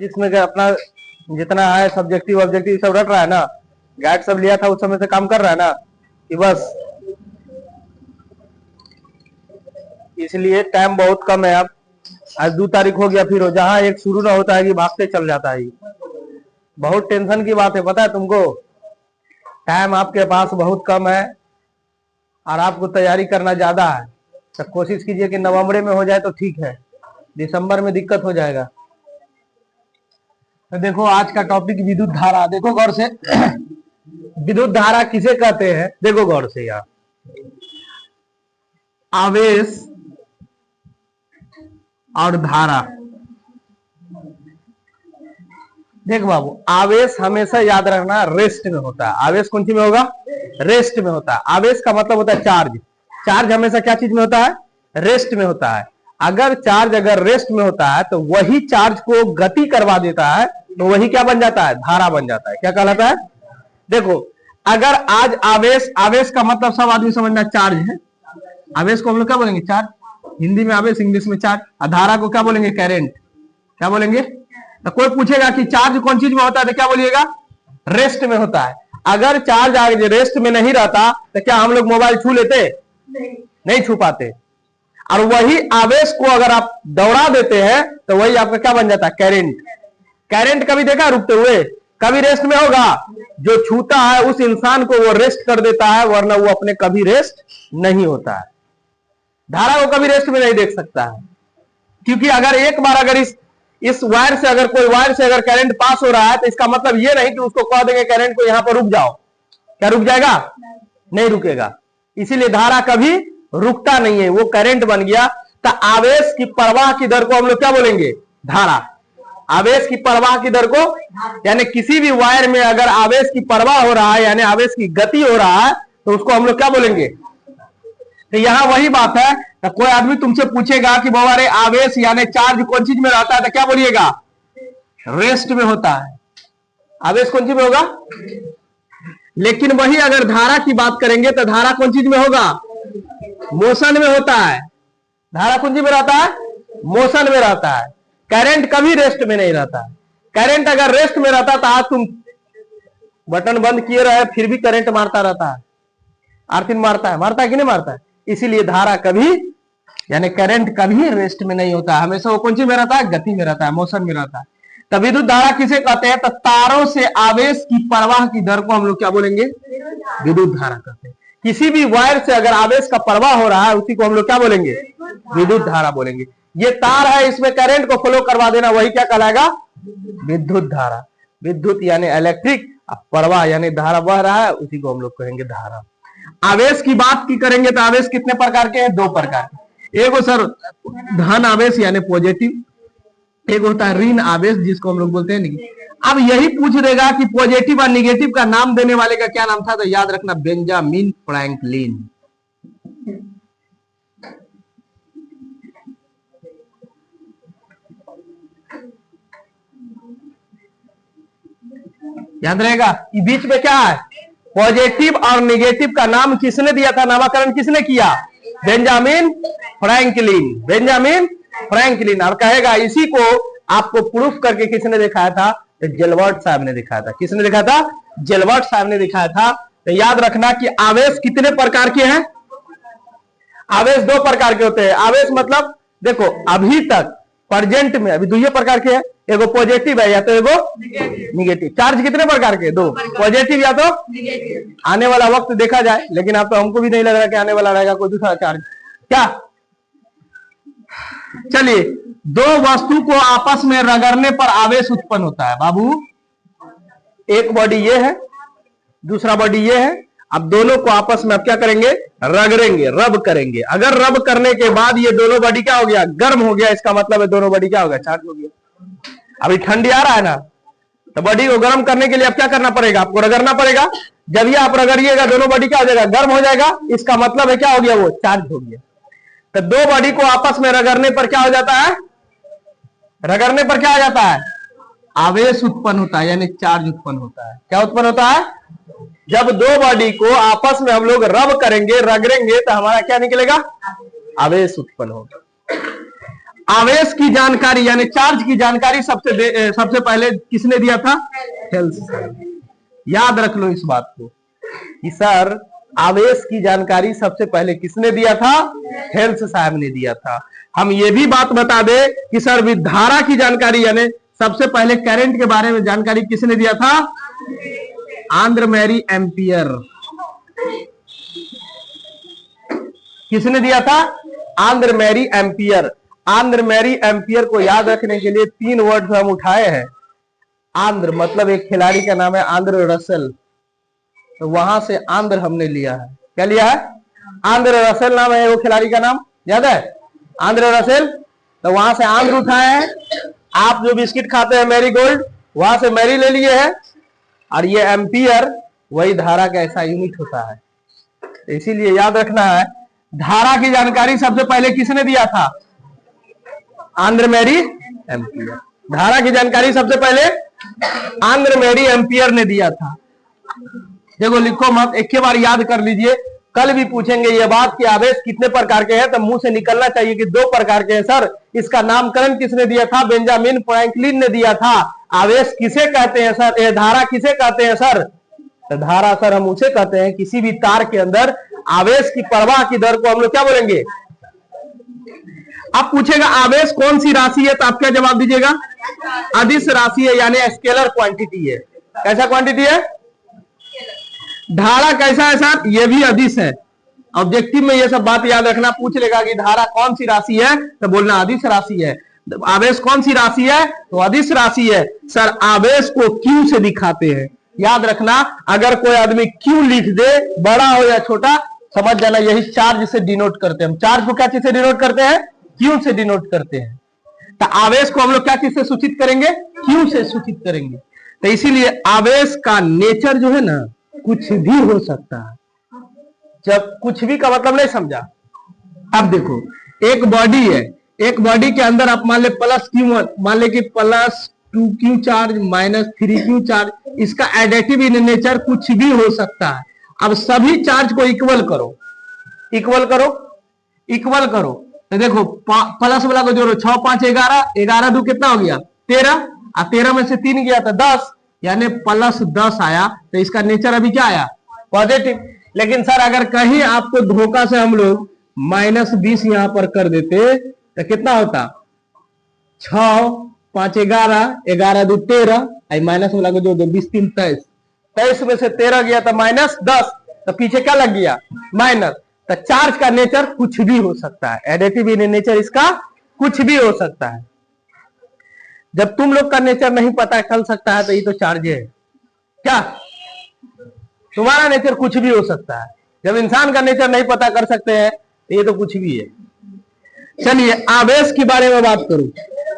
जिसमें कि अपना जितना है सब्जेक्टिव ऑब्जेक्टिव सब रट रहा है ना, गाइड सब लिया था उस समय से काम कर रहा है ना, कि बस इसलिए टाइम बहुत कम है। अब आज 2 तारीख हो गया, फिर जहां एक शुरू ना होता है कि भागते चल जाता है। बहुत टेंशन की बात है, पता है तुमको। टाइम आपके पास बहुत कम है और आपको तैयारी करना ज्यादा है, तो कोशिश कीजिए कि नवंबर में हो जाए तो ठीक है, दिसंबर में दिक्कत हो जाएगा। तो देखो आज का टॉपिक विद्युत धारा, देखो गौर से। विद्युत धारा किसे कहते हैं, देखो गौर से। यार आवेश और धारा, देख बाबू, आवेश हमेशा याद रखना रेस्ट में होता है। आवेश कौन सी में होगा, रेस्ट में होता है। आवेश का मतलब होता है चार्ज। चार्ज हमेशा क्या चीज में होता है, रेस्ट में होता है। अगर चार्ज अगर रेस्ट में होता है तो वही चार्ज को गति करवा देता है, तो वही क्या बन जाता है, धारा बन जाता है। क्या कहलाता है, देखो अगर आज आवेश, आवेश का मतलब सब आदमी समझना चार्ज है। आवेश को हम लोग क्या बोलेंगे, चार्ज। हिंदी में आवेश, इंग्लिश में चार्ज। धारा को क्या बोलेंगे, करंट। क्या बोलेंगे, तो कोई पूछेगा कि चार्ज कौन चीज में होता है, तो क्या बोलिएगा, रेस्ट में होता है। अगर चार्ज आगे रेस्ट में नहीं रहता तो क्या हम लोग मोबाइल छू लेते, नहीं छू पाते। और वही आवेश को अगर आप दौड़ा देते हैं तो वही आपका क्या बन जाता है, करंट। करंट कभी देखा रुकते हुए, कभी रेस्ट में होगा। जो छूता है उस इंसान को वो रेस्ट कर देता है, वरना वो अपने कभी रेस्ट नहीं होता है। धारा को कभी रेस्ट में नहीं देख सकता है, क्योंकि अगर एक बार अगर इस वायर से अगर कोई वायर से अगर करंट पास हो रहा है तो इसका मतलब ये नहीं कि उसको कह देंगे करंट को यहां पर रुक जाओ। क्या रुक जाएगा, नहीं रुकेगा। इसीलिए धारा कभी रुकता नहीं है, वो करंट बन गया। तो आवेश की प्रवाह की दर को हम लोग क्या बोलेंगे, धारा। आवेश की प्रवाह की दर को, यानी किसी भी वायर में अगर आवेश की प्रवाह हो रहा है यानी आवेश की गति हो रहा है तो उसको हम लोग क्या बोलेंगे। तो यहां वही बात है, तो कोई आदमी तुमसे पूछेगा कि बाबा रे आवेश यानी चार्ज कौन चीज में रहता है, तो क्या बोलिएगा, रेस्ट में होता है। आवेश कौन चीज में होगा, लेकिन वही अगर धारा की बात करेंगे तो धारा कौन चीज में होगा, मोशन में होता है। धारा कौन चीज में रहता है, मोशन में रहता है। करंट कभी रेस्ट में नहीं रहता है। करंट अगर रेस्ट में रहता तो आज तुम बटन बंद किए रहे फिर भी करंट मारता रहता है, आर्थिन मारता है कि नहीं मारता है। इसीलिए धारा कभी यानी करंट कभी रेस्ट में नहीं होता है, हमेशा वो कौन सी में रहता है, गति में रहता है, मोशन में रहता है। तब विद्युत धारा किसे कहते हैं, तो तारों से आवेश की प्रवाह की दर को हम लोग क्या बोलेंगे, विद्युत धारा कहते हैं। किसी भी वायर से अगर आवेश का प्रवाह हो रहा है उसी को हम लोग क्या बोलेंगे, विद्युत धारा बोलेंगे। ये तार है, इसमें करंट को फ्लो करवा देना वही क्या कहलाएगा, विद्युत धारा। विद्युत यानी इलेक्ट्रिक, प्रवाह यानी धारा बह रहा है, उसी को हम लोग कहेंगे धारा। आवेश की बात की करेंगे तो आवेश कितने प्रकार के हैं, 2 प्रकार के। एक हो सर धन आवेश यानी पॉजिटिव, एक होता है ऋण आवेश जिसको हम लोग बोलते हैं नेगेटिव। अब यही पूछ देगा कि पॉजिटिव और नेगेटिव का नाम देने वाले का क्या नाम था, तो याद रखना बेंजामिन फ्रैंकलिन। याद रहेगा। बीच में क्या है, पॉजिटिव और नेगेटिव का नाम किसने दिया था, नामकरण किसने किया, बेंजामिन फ्रैंकलिन। Benjamin Franklin. और कहेगा इसी को आपको प्रूफ करके किसने दिखाया था, तो जेलवर्ट साहब ने दिखाया था। किसने दिखाया था, जेलवर्ट साहब ने दिखाया था। तो याद रखना कि आवेश कितने प्रकार के हैं, आवेश 2 प्रकार के होते हैं। आवेश मतलब देखो अभी तक प्रेजेंट में अभी 2 प्रकार के हैं, एगो पॉजिटिव है या तो एगो निगेटिव। चार्ज कितने प्रकार के, 2, पॉजिटिव या तो निगेटिव। आने वाला वक्त देखा जाए, लेकिन अब तो हमको भी नहीं लग रहा कि आने वाला रहेगा कोई दूसरा चार्ज। क्या, चलिए 2 वस्तु को आपस में रगड़ने पर आवेश उत्पन्न होता है। बाबू एक बॉडी ये है, दूसरा बॉडी ये है। अब दोनों को आपस में अब क्या करेंगे, रगड़ेंगे, रब करेंगे। अगर रब करने के बाद ये दोनों बॉडी क्या हो गया, गर्म हो गया, इसका मतलब है दोनों बॉडी क्या हो गया, चार्ज हो गया। अभी ठंडी आ रहा है ना, तो बॉडी को गर्म करने के लिए अब क्या करना पड़ेगा, आपको रगड़ना पड़ेगा। जब ये आप रगड़िएगा दोनों बॉडी क्या हो जाएगा, गर्म हो जाएगा। इसका मतलब है क्या हो गया, वो चार्ज हो गया। तो 2 बॉडी को आपस में रगड़ने पर क्या हो जाता है, रगड़ने पर क्या हो जाता है, आवेश उत्पन्न होता है, यानी चार्ज उत्पन्न होता है। क्या उत्पन्न होता है, जब 2 बॉडी को आपस में हम लोग रब करेंगे, रगड़ेंगे, तो हमारा क्या निकलेगा, आवेश उत्पन्न होगा। आवेश की जानकारी यानी चार्ज की जानकारी सबसे पहले किसने दिया था? हेल्स साहब। याद रख लो इस बात को कि सर आवेश की जानकारी सबसे पहले किसने दिया था? हेल्स साहब ने दिया था। हम ये भी बात बता दे कि सर विद्युत की जानकारी यानी सबसे पहले करंट के बारे में जानकारी किसने दिया था? Andre Marie ampere. किसने दिया था? Andre Marie ampere. Andre Marie ampere को याद रखने के लिए 3 वर्ड हम उठाए हैं। आंद्र मतलब एक खिलाड़ी का नाम है आंद्रे रसेल, तो वहां से आंध्र हमने लिया है। क्या लिया है? आंद्रे रसेल नाम है वो खिलाड़ी का नाम, याद है? आंद्रे रसेल, तो वहां से आंध्र उठाए हैं। आप जो बिस्किट खाते हैं मैरी गोल्ड, वहां से मैरी ले लिए है। और ये एम्पियर वही धारा का ऐसा यूनिट होता है। तो इसीलिए याद रखना है, धारा की जानकारी सबसे पहले किसने दिया था? Andre Marie ampere. धारा की जानकारी सबसे पहले आंद्रे मैरी एम्पियर ने दिया था। देखो लिखो मत, एक बार याद कर लीजिए। कल भी पूछेंगे ये बात कि आवेश कितने प्रकार के हैं, तो मुंह से निकलना चाहिए कि 2 प्रकार के हैं। सर इसका नामकरण किसने दिया था? बेंजामिन फ्रैंकलिन ने दिया था। आवेश किसे कहते हैं सर? ये धारा किसे कहते हैं सर? तो धारा सर हम उसे कहते हैं किसी भी तार के अंदर आवेश की प्रवाह की दर को हम लोग क्या बोलेंगे? अब पूछेगा आवेश कौन सी राशि है, तो आप क्या जवाब दीजिएगा? अदिश राशि है, यानी स्केलर क्वांटिटी है। कैसा क्वांटिटी है? धारा कैसा है सर? ये भी अदिश है। ऑब्जेक्टिव में ये सब बात याद रखना। पूछ लेगा कि धारा कौन सी राशि है, तो बोलना अदिश राशि है। आवेश कौन सी राशि है? तो अदिश राशि है। सर आवेश को क्यू से दिखाते हैं। याद रखना, अगर कोई आदमी क्यू लिख दे, बड़ा हो या छोटा, समझ जाना यही चार्ज से डिनोट करते हैं। हम चार्ज को क्या चीज से डिनोट करते हैं? क्यू से डिनोट करते हैं। तो आवेश को हम लोग क्या चीज से सूचित करेंगे? क्यू से सूचित करेंगे। तो इसीलिए आवेश का नेचर जो है ना, कुछ भी हो सकता है। जब कुछ भी का मतलब नहीं समझा। अब देखो एक बॉडी है, एक बॉडी के अंदर आप मान ले प्लस Q1, मान ले कि plus 2Q charge minus 3Q charge, इसका एडिटिव इन नेचर कुछ भी हो सकता है। अब सभी चार्ज को इक्वल करो, इक्वल करो, इक्वल करो। तो देखो प्लस वाला को जोड़ो, 6 5 11, 11 2 कितना हो गया? 13, और 13 में से 3 गया तो 10, यानी प्लस 10 आया। तो इसका नेचर अभी क्या आया? पॉजिटिव। लेकिन सर अगर कहीं आपको धोखा से हम लोग माइनस 20 यहां पर कर देते तो कितना होता? 6 5 11, 11 2 13, माइनस वाला को जोड़ दो, 20 3 23, 23 में से 13 गया तो माइनस 10, तो पीछे क्या लग गया? माइनस। तो चार्ज का नेचर कुछ भी हो सकता है। एडिटिव इन नेचर इसका कुछ भी हो सकता है। जब तुम लोग का नेचर नहीं पता चल सकता है तो ये तो चार्ज है क्या? तुम्हारा नेचर कुछ भी हो सकता है। जब इंसान का नेचर नहीं पता कर सकते हैं तो ये तो कुछ भी है। चलिए आवेश के बारे में बात करूं।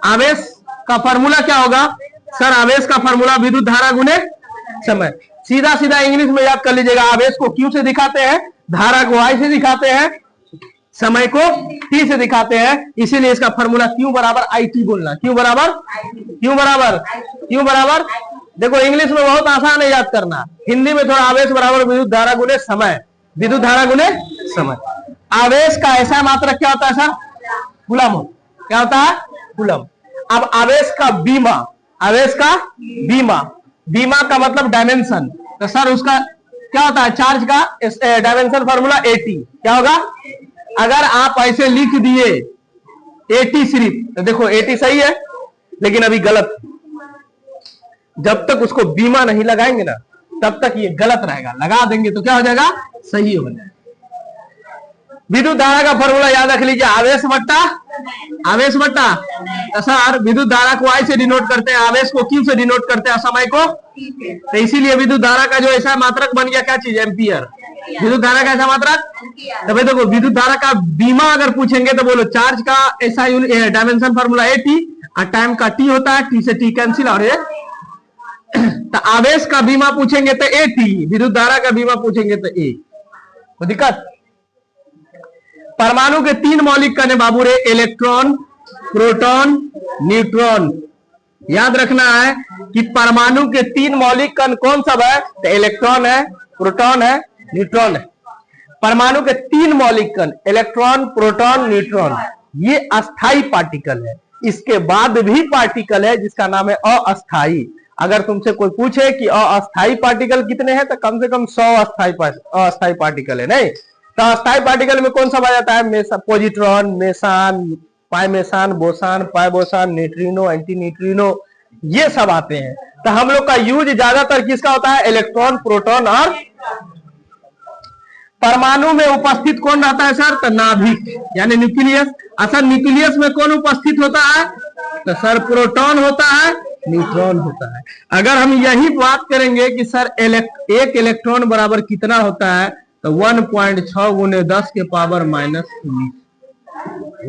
आवेश का फार्मूला क्या होगा? सर आवेश का फार्मूला विद्युत धारा गुने समय। सीधा सीधा इंग्लिश में याद कर लीजिएगा। आवेश को क्यू से दिखाते हैं, धारा को आई से दिखाते हैं, समय को टी से दिखाते हैं। इसीलिए इसका फार्मूला क्यू बराबर आई टी बोलना। क्यू बराबर, क्यू बराबर, क्यू बराबर। देखो इंग्लिश में बहुत आसान है याद करना, हिंदी में थोड़ा आवेश बराबर विद्युत धारा गुने समय, विद्युत धारा गुने समय। आवेश का ऐसा मात्रक क्या होता है सर? कूलम। क्या होता है? कूलम। अब आवेश का बीमा, आवेश का बीमा, बीमा का मतलब डायमेंशन। तो सर उसका क्या होता है? चार्ज का डायमेंशन फार्मूला 80। क्या होगा? अगर आप ऐसे लिख दिए 80 सिर्फ, तो देखो 80 सही है लेकिन अभी गलत। जब तक उसको बीमा नहीं लगाएंगे ना तब तक ये गलत रहेगा। लगा देंगे तो क्या हो जाएगा? सही हो जाएगा। विद्युत धारा का फॉर्मूला याद रख लीजिए, आवेश बट्टा आवेश बट्टा। सर विद्युत धारा को आई से डिनोट करते हैं, आवेश को क्यू से डिनोट करते हैं, समय को। तो इसीलिए विद्युत धारा का जो ऐसा मात्रक बन गया क्या चीज? एम्पियर। विद्युत धारा का ऐसा मात्रक। तभी देखो विद्युत धारा का बीमा अगर पूछेंगे तो बोलो चार्ज का ऐसा डायमेंशन फॉर्मूला 80 और टाइम का टी होता है, टी से टी कैंसिल। और तो आवेश का बीमा पूछेंगे तो ए टी, विद्युत धारा का बीमा पूछेंगे तो ए। तो दिक्कत। परमाणु के 3 मौलिक कण है बाबू रे, इलेक्ट्रॉन, प्रोटॉन, न्यूट्रॉन। याद रखना है कि परमाणु के 3 मौलिक कण कौन सब है? तो इलेक्ट्रॉन है, प्रोटॉन है, न्यूट्रॉन है। परमाणु के 3 मौलिक कण इलेक्ट्रॉन, प्रोटॉन, न्यूट्रॉन। ये अस्थाई पार्टिकल है। इसके बाद भी पार्टिकल है जिसका नाम है अस्थाई। अगर तुमसे कोई पूछे कि अस्थाई पार्टिकल कितने हैं तो कम से कम 100 अस्थाई पार्टिकल है। नहीं तो अस्थाई पार्टिकल में कौन सा आ जाता है? Positron, meson, pi meson, boson, pi boson, neutrino, anti neutrino, ये सब आते हैं। तो हम लोग का यूज ज्यादातर किसका होता है? इलेक्ट्रॉन, प्रोटॉन और परमाणु में उपस्थित कौन रहता है सर? तो नाभिक यानी न्यूक्लियस। अच्छा, न्यूक्लियस में कौन उपस्थित होता है? तो सर प्रोटॉन होता है, न्यूट्रॉन होता है। अगर हम यही बात करेंगे कि सर एक इलेक्ट्रॉन बराबर कितना होता है, तो 1.6 गुने 10 के पावर -19।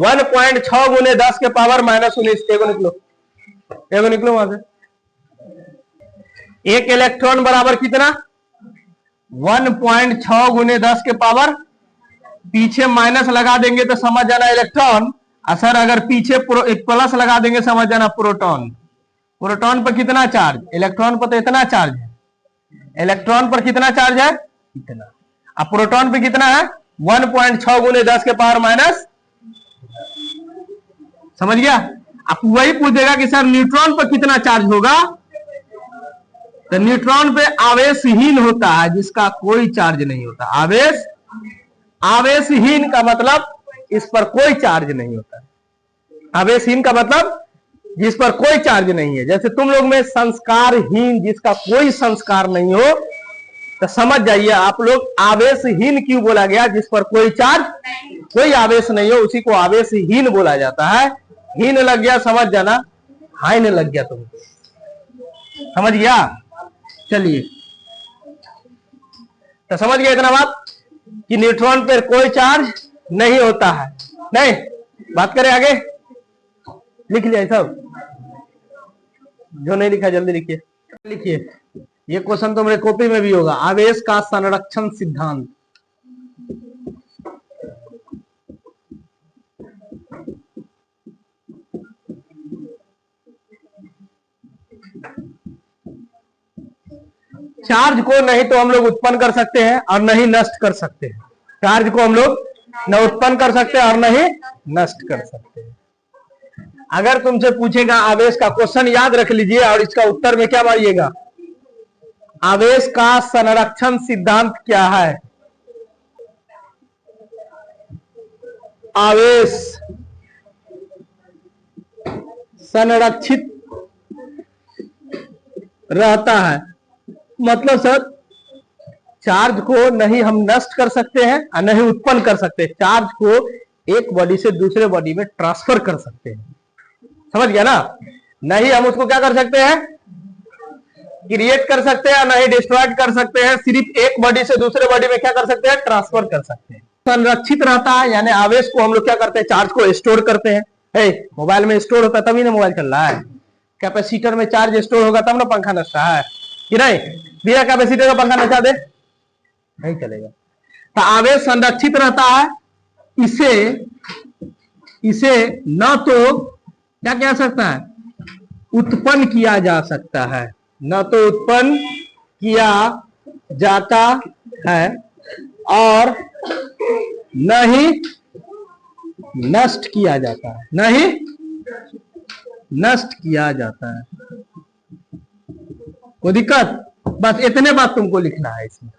1.6 गुने 10 के पावर -19। एगो निकलो वहां से। एक इलेक्ट्रॉन बराबर कितना? 1.6 गुने 10 के पावर, पीछे माइनस लगा देंगे तो समझ जाना इलेक्ट्रॉन, असर अगर पीछे प्लस लगा देंगे समझ जाना प्रोटॉन। प्रोटॉन पर कितना चार्ज? इलेक्ट्रॉन पर तो इतना चार्ज है। इलेक्ट्रॉन पर कितना चार्ज है? इतना। अब प्रोटॉन पे कितना है? 1.6 गुने 10 के पावर माइनस। समझ गया? अब वही पूछेगा कि सर न्यूट्रॉन पर कितना चार्ज होगा, तो न्यूट्रॉन पे आवेशहीन होता है, जिसका कोई चार्ज नहीं होता। आवेशहीन का मतलब इस पर कोई चार्ज नहीं होता। आवेशहीन का मतलब जिस पर कोई चार्ज नहीं है। जैसे तुम लोग में संस्कारहीन, जिसका कोई संस्कार नहीं हो, तो समझ जाइए आप लोग आवेशहीन क्यों बोला गया? जिस पर कोई चार्ज, कोई आवेश नहीं हो, उसी को आवेशहीन बोला जाता है। हीन लग गया समझ जाना, हाइन लग गया तुमको। समझ गया? चलिए, तो समझ गया इतना बात कि न्यूट्रॉन पर कोई चार्ज नहीं होता है। नहीं, बात करें आगे। लिख लिया सब? जो नहीं लिखा जल्दी लिखिए। लिखिए, ये क्वेश्चन तो मेरे कॉपी में भी होगा। आवेश का संरक्षण सिद्धांत। चार्ज को नहीं तो हम लोग उत्पन्न कर सकते हैं और नहीं नष्ट कर सकते हैं। चार्ज को हम लोग न उत्पन्न कर सकते हैं और नहीं नष्ट कर सकते हैं। अगर तुमसे पूछेगा आवेश का, क्वेश्चन याद रख लीजिए और इसका उत्तर में क्या मारिएगा? आवेश का संरक्षण सिद्धांत क्या है? आवेश संरक्षित रहता है, मतलब सर चार्ज को नहीं हम नष्ट कर सकते हैं और नहीं उत्पन्न कर सकते। चार्ज को एक बॉडी से दूसरे बॉडी में ट्रांसफर कर सकते हैं। समझ गया ना? नहीं हम उसको क्या कर सकते हैं? क्रिएट कर सकते हैं, नहीं डिस्ट्रॉय कर सकते हैं। सिर्फ एक बॉडी से दूसरे बॉडी में क्या कर सकते हैं? ट्रांसफर कर सकते हैं। संरक्षित रहता है यानी आवेश को हम लोग क्या करते हैं? चार्ज को स्टोर करते हैं। मोबाइल में स्टोर होता है तभी ना मोबाइल चल रहा है। कैपेसिटर में चार्ज स्टोर होगा तब ना पंखा नचता है कि नहीं? बिना कैपेसिटर का पंखा नचा दे नहीं चलेगा। तो आवेश संरक्षित रहता है। इसे न तो क्या कह सकता है? उत्पन्न किया जा सकता है, न तो उत्पन्न किया जाता है और न ही नष्ट किया जाता है। नहीं नष्ट किया जाता है। कोई दिक्कत? बस इतने बात तुमको लिखना है इसमें।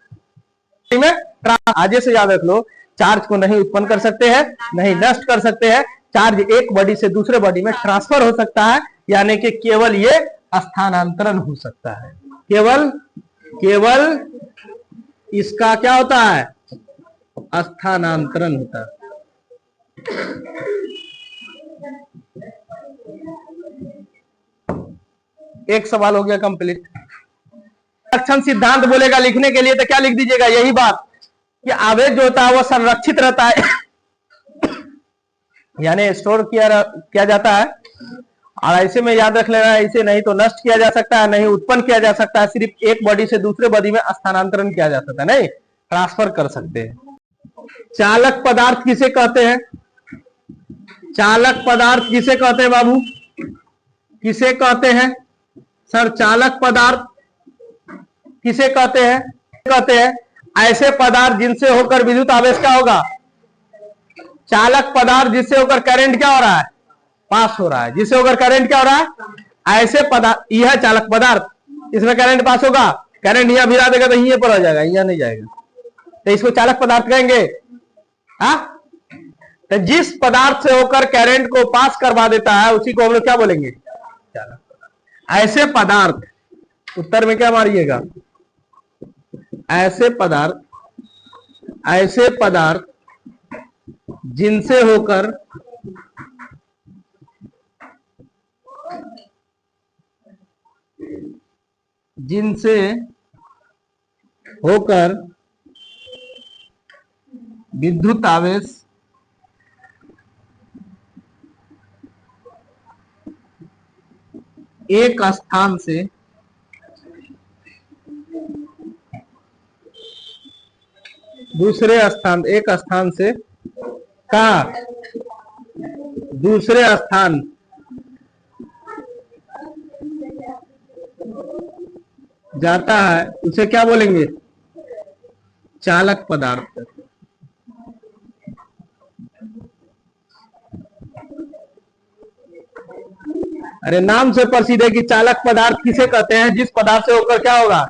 आगे से याद रख लो, चार्ज को नहीं उत्पन्न कर सकते हैं, नहीं नष्ट कर सकते हैं। चार्ज एक बॉडी से दूसरे बॉडी में ट्रांसफर हो सकता है, यानी कि केवल ये स्थानांतरण हो सकता है। केवल इसका क्या होता है? स्थानांतरण होता है। एक सवाल हो गया कंप्लीट। संरक्षण सिद्धांत बोलेगा लिखने के लिए तो क्या लिख दीजिएगा? यही बात कि आवेश जो होता है वो संरक्षित रहता है यानी स्टोर किया जाता है। और ऐसे में याद रख लेना, इसे नहीं तो नष्ट किया जा सकता है, नहीं उत्पन्न किया जा सकता है। सिर्फ एक बॉडी से दूसरे बॉडी में स्थानांतरण किया जा सकता है, नहीं ट्रांसफर कर सकते हैं। चालक पदार्थ किसे कहते हैं? चालक पदार्थ किसे कहते हैं बाबू? किसे कहते हैं सर? चालक पदार्थ किसे कहते हैं? कहते हैं ऐसे पदार्थ जिनसे होकर विद्युत आवेश क्या होगा? चालक पदार्थ जिससे होकर करंट क्या हो रहा है, पास हो रहा है, जिससे होकर करंट क्या हो रहा है, ऐसे पदार्थ, यह चालक पदार्थ, इसमें करंट पास होगा, करंट यहां भिरा देगा तो यहीं पर आ जाएगा, यहां नहीं जाएगा, तो इसको चालक पदार्थ कहेंगे। हाँ, तो जिस पदार्थ से होकर करंट को पास करवा देता है उसी को हम लोग क्या बोलेंगे, चालक। ऐसे पदार्थ, उत्तर में क्या मारिएगा, ऐसे पदार्थ, ऐसे पदार्थ जिनसे होकर विद्युत आवेश एक स्थान से दूसरे स्थान, एक स्थान से कहा, दूसरे स्थान जाता है उसे क्या बोलेंगे, चालक पदार्थ। अरे नाम से प्रसिद्ध है कि चालक पदार्थ किसे कहते हैं, जिस पदार्थ से होकर क्या होगा,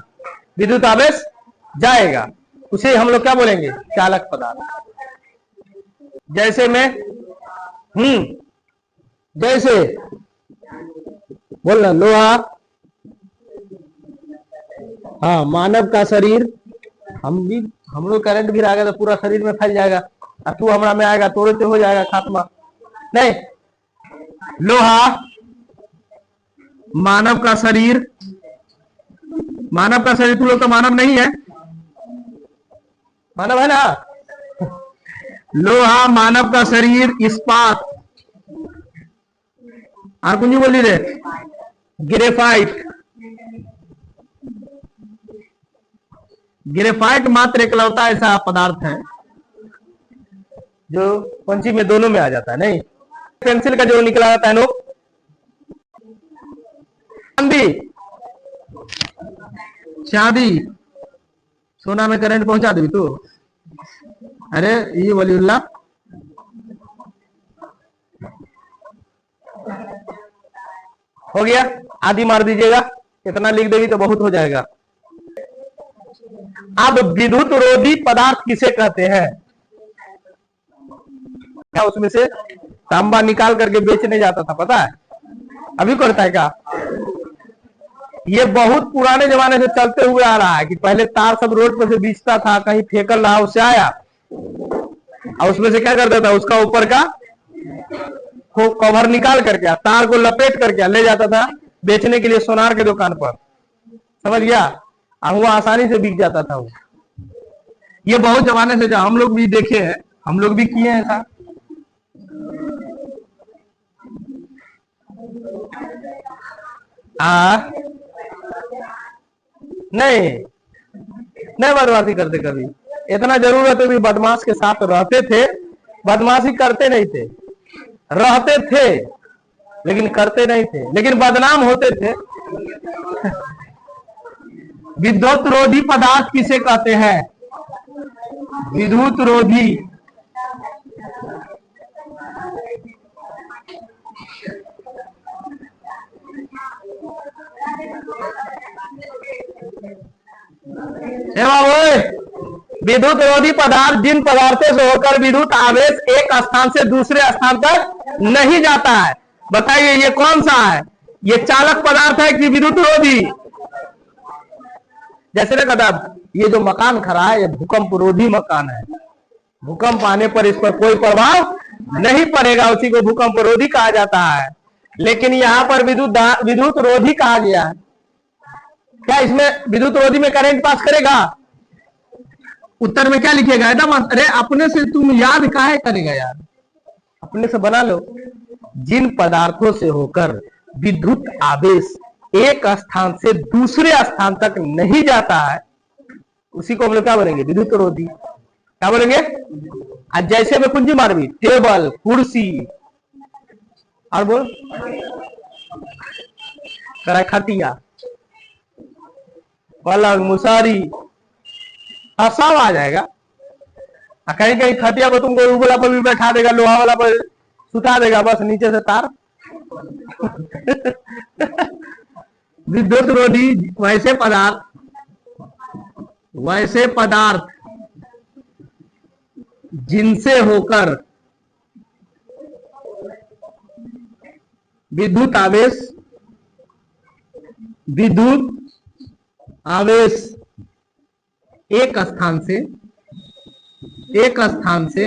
विद्युत आवेश जाएगा, उसे हम लोग क्या बोलेंगे, चालक पदार्थ। जैसे में जैसे बोलना, लोहा, हाँ, मानव का शरीर, हम लोग करंट भी रहेगा तो पूरा शरीर में फैल जाएगा, और तू हमारा में आएगा तोड़े तो हो जाएगा खात्मा, नहीं। लोहा, मानव का शरीर, मानव का शरीर, तू लोग तो मानव नहीं है, मानव है ना, लोहा, मानव का शरीर, इस्पात, और कुछ बोली रे, ग्रेफाइट, ग्रेफाइट मात्र एकलौता ऐसा पदार्थ है जो पंची में दोनों में आ जाता है, नहीं। पेंसिल का जो निकला जाता है नो, चांदी, चांदी, सोना में करंट पहुंचा दे तू, अरे ये वलीउल्लाह, हो गया, आधी मार दीजिएगा, इतना लिख देगी तो बहुत हो जाएगा। अब विद्युत रोधी पदार्थ किसे कहते हैं, क्या उसमें से तांबा निकाल करके बेचने जाता था, पता है, अभी करता है क्या, ये बहुत पुराने जमाने से चलते हुए आ रहा है कि पहले तार सब रोड पर से बेचता था, कहीं फेंकल रहा, उससे आया और उसमें से क्या करता था, उसका ऊपर का कवर निकाल करके तार को लपेट करके ले जाता था बेचने के लिए सोनार के दुकान पर, समझ गया, और वो आसानी से बिक जाता था वो। ये बहुत जमाने से, हम लोग भी देखे हैं, हम लोग भी किए हैं ऐसा। नहीं बदमाशी करते कभी, इतना जरूरत है भी बदमाश के साथ रहते थे, बदमाशी करते नहीं थे, रहते थे लेकिन करते नहीं थे, लेकिन बदनाम होते थे। विद्युत रोधी पदार्थ किसे कहते हैं, विद्युत रोधी, विद्युत रोधी पदार्थ जिन पदार्थों से होकर विद्युत आवेश एक स्थान से दूसरे स्थान तक नहीं जाता है, बताइए ये कौन सा है, ये चालक पदार्थ है कि विद्युत रोधी। जैसे ना कहता, ये जो मकान खड़ा है ये भूकंप रोधी मकान है, भूकंप आने पर इस पर कोई प्रभाव नहीं पड़ेगा, उसी को भूकंप रोधी कहा जाता है। लेकिन यहाँ पर विद्युत रोधी कहा गया है, क्या इसमें विद्युत रोधी में करंट पास करेगा, उत्तर में क्या लिखेगा, एकदम, अरे अपने से तुम याद काहे करेगा यार, अपने से बना लो। जिन पदार्थों से होकर विद्युत आवेश एक स्थान से दूसरे स्थान तक नहीं जाता है उसी को हम लोग क्या बोलेंगे, विद्युत रोधी, क्या बोलेंगे। आज जैसे में कुंजी मारवी, टेबल, कुर्सी, और बोल खटिया, पलंग, मुसारी, सब आ जाएगा। कहीं कहीं खटिया पर तुमको वाला पर भी बैठा देगा, लोहा वाला पर सुता देगा, बस नीचे से तार। विद्युत रोधी वैसे पदार्थ जिनसे होकर विद्युत आवेश एक स्थान से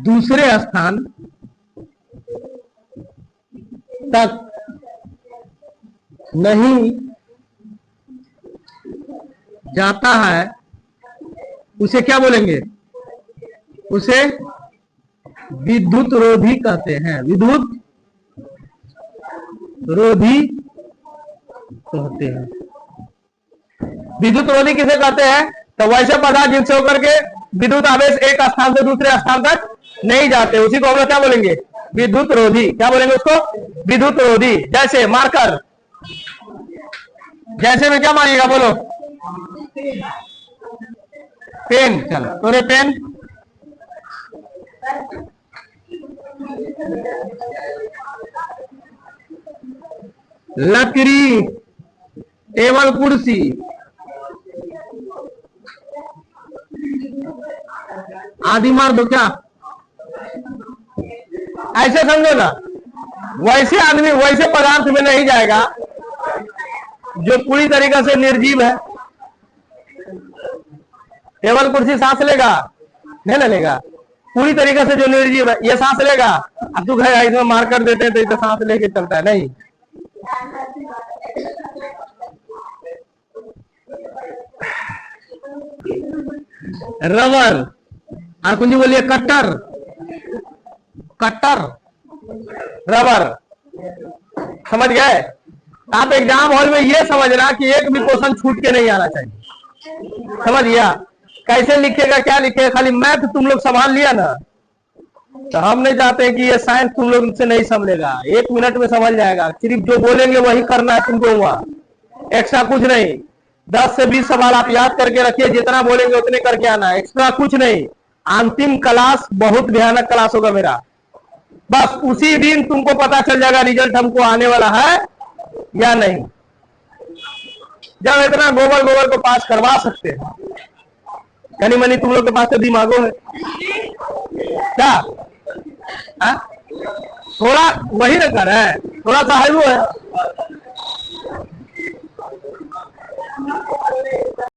दूसरे स्थान तक नहीं जाता है, उसे क्या बोलेंगे? उसे विद्युत रोधी कहते हैं। विद्युत रोधी कहते हैं। विद्युत रोधी किसे कहते हैं? तो वैसे पदार्थ जिनसे होकर के विद्युत आवेश एक स्थान से दूसरे स्थान तक नहीं जाते, उसी को हम लोग क्या बोलेंगे? विद्युत रोधी। क्या बोलेंगे उसको? विद्युत रोधी। जैसे मार्कर, जैसे में क्या मानिएगा? बोलो। पेन। चलो तोरे पेन। लकड़ी, टेबल कुर्सी, आदि मार दो क्या? ऐसे समझो ना, वैसे आदमी वैसे पदार्थ में नहीं जाएगा जो पूरी तरीके से निर्जीव है। टेबल कुर्सी सांस लेगा? नहीं ना लेगा। पूरी तरीके से जो निर्जीव है, ये सांस लेगा? अब तू घर इसमें मार कर देते हैं तो इसे सांस लेके चलता है? नहीं। रबर, और कुछ बोलिए कट्टर। कट्टर, रबर। समझ गए? आप एग्जाम हॉल में ये समझना कि एक भी क्वेश्चन छूट के नहीं आना चाहिए। समझ गया? कैसे लिखेगा, क्या लिखेगा, खाली मैथ तुम लोग संभाल लिया ना, तो हम नहीं चाहते कि ये साइंस तुम लोग से नहीं समझेगा। 1 मिनट में समझ जाएगा। सिर्फ जो बोलेंगे वही करना है तुमको, हुआ एक्स्ट्रा कुछ नहीं। 10 से 20 सवाल आप याद करके रखिए, जितना बोलेंगे उतने करके आना है, एक्स्ट्रा कुछ नहीं। अंतिम क्लास बहुत भयानक क्लास होगा मेरा, बस उसी दिन तुमको पता चल जाएगा रिजल्ट हमको आने वाला है या नहीं। जब इतना गोबर को पास करवा सकते हैं, कनी मनी तुम लोग के पास तो दिमागो है क्या? थोड़ा वही ना कर है, थोड़ा सा है वो है।